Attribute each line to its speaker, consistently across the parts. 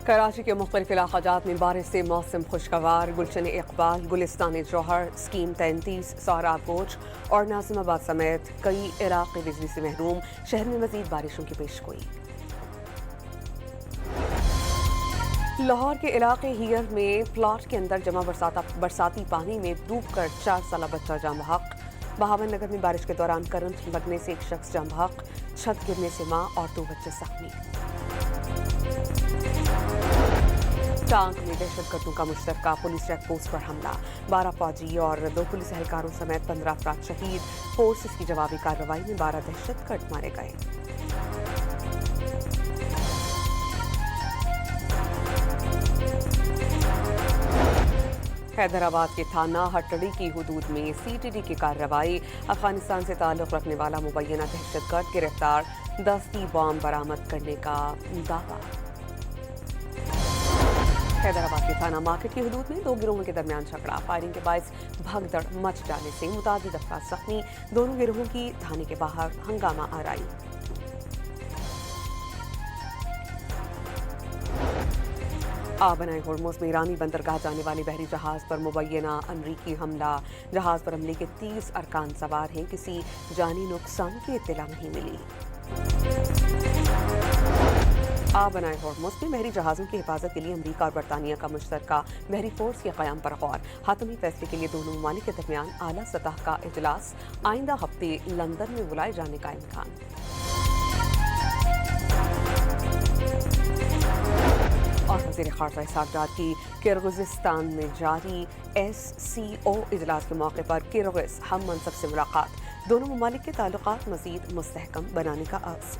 Speaker 1: कराची के मुख्तलिफ इलाक़ात में बारिश से मौसम खुशगवार। गुलशन इकबाल, गुलिस्तान जौहर, स्कीम 33, सोहराब कोच और नाजिमाबाद समेत कई इलाके बिजली से महरूम। शहर में मजीद बारिशों की पेशगोई। लाहौर के इलाके हियर में प्लाट के अंदर जमा बरसाती पानी में डूब कर 4 साला बच्चा जाम बहक। बहावन नगर में बारिश के दौरान करंट लगने से एक शख्स जाम बहक। छत गिरने से मां और 2 बच्चे जख्मी। टांग में दहशतगर्दों का मुश्तरका पुलिस चेक पोस्ट पर हमला। 12 फौजी और 2 पुलिस एहलकारों समेत 15 अफराद शहीद। फोर्सेस की जवाबी कार्रवाई में 12 दहशतगर्द मारे गए। हैदराबाद के थाना हटड़ी की हुदूद में CTD की कार्रवाई। अफगानिस्तान से ताल्लुक़ रखने वाला मुबैना दहशतगर्द गिरफ्तार। 10 बॉम्ब बरामद करने का दावा। हैदराबाद के थाना मार्केट की हुदूद में 2 गिरोहों के दरमियान झगड़ा। फायरिंग के बायस भगदड़ मच जाने से मुतादिद अफराद जख्मी। दोनों गिरोहों की थाने के बाहर हंगामा आराई। आबनाए होर्मुज़ में ईरानी बंदरगाह जाने वाले बहरी जहाज पर मुबैना अमरीकी हमला। जहाज पर हमले के 30 अरकान सवार हैं। किसी जानी नुकसान की इत्तला नहीं मिली। आबनाए होर्मुज़ में बहरी जहाज़ों की हिफाजत के लिए अमरीका और बरतानिया का मुश्तरका बहरी फोर्स के क़याम पर गौर। हातमी फैसले के लिए दोनों ममालिक के दरमियान आला सतह का इजलास। आइंदा हफ्ते लंदन में बुलाए जाने का इम्कान। और वज़ीर ख़ारजा इसहाक़ डार की किर्गिज़स्तान में जारी SCO इजलास के मौके पर किर्गिज़ हम मनसब से मुलाकात। दोनों ममालिक के ताल्लुकात मज़ीद मुस्तहकम बनाने का आज़।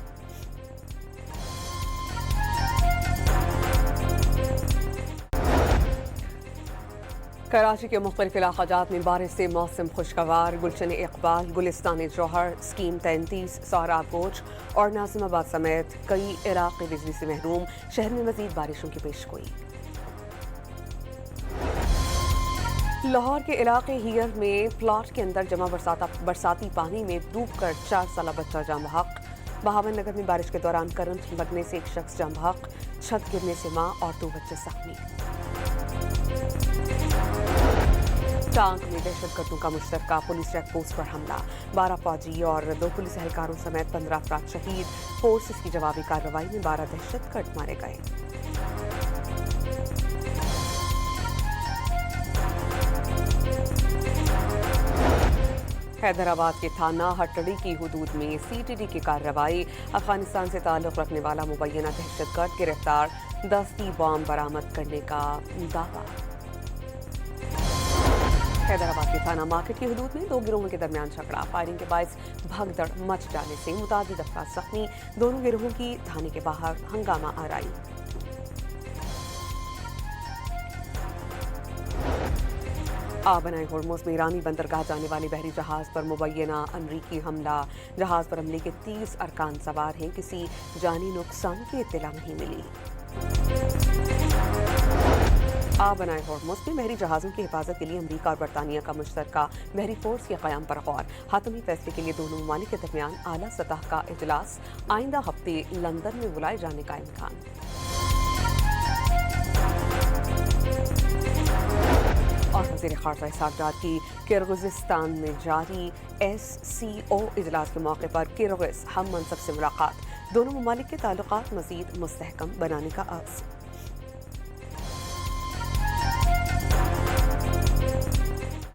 Speaker 1: कराची के मुख्तलिफ इलाक़ात में बारिश से मौसम खुशगवार। गुलशन इकबाल, गुलिस्तान जौहर, स्कीम 33, सोहराब कोच और नाजिमाबाद समेत कई इलाके बिजली से महरूम। शहर में मजीद बारिशों की पेशगोई। लाहौर के इलाके हियर में प्लाट के अंदर जमा बरसाती पानी में डूब कर 4 साला बच्चा जाम बहक। बहावन नगर में बारिश के दौरान करंट लगने से एक शख्स जाम बहक। छत गिरने से मां और 2 बच्चे जख्मी। टांग में दहशतगर्दों का मुश्तरका पुलिस चेक पोस्ट पर हमला। 12 फौजी और 2 पुलिस एहलकारों समेत 15 अफराद शहीद। फोर्सेस की जवाबी कार्रवाई में 12 दहशतगर्द मारे गए। हैदराबाद के थाना हटड़ी की हुदूद में CTD की कार्रवाई। अफगानिस्तान से ताल्लुक़ रखने वाला मुबैना दहशतगर्द गिरफ्तार। 10 बॉम्ब बरामद करने का दावा। हैदराबाद के थाना मार्केट की हुदूद में 2 गिरोहों के दरमियान झगड़ा। फायरिंग के बायस भगदड़ मच जाने से मुतादिद अफराद जख्मी। दोनों गिरोहों की थाने के बाहर हंगामा आराई। आबनाए होर्मुज़ में ईरानी बंदरगाह जाने वाले बहरी जहाज पर मुबैना अमरीकी हमला। जहाज पर हमले के 30 अरकान सवार हैं। किसी जानी नुकसान की इत्तला नहीं मिली। आबनाए होर्मुज़ में बहरी जहाज़ों की हिफाजत के लिए अमरीका और बरतानिया का मुश्तरका बहरी फोर्स के क़याम पर गौर। हातमी फैसले के लिए दोनों ममालिक के दरमियान आला सतह का इजलास। आइंदा हफ्ते लंदन में बुलाए जाने का इम्कान। और वज़ीर ख़ारजा इसहाक़ डार की किर्गिज़स्तान में जारी SCO इजलास के मौके पर किर्गिज़ हम मनसब से मुलाकात। दोनों ममालिक के ताल्लुकात मज़ीद मुस्तहकम बनाने का आज़।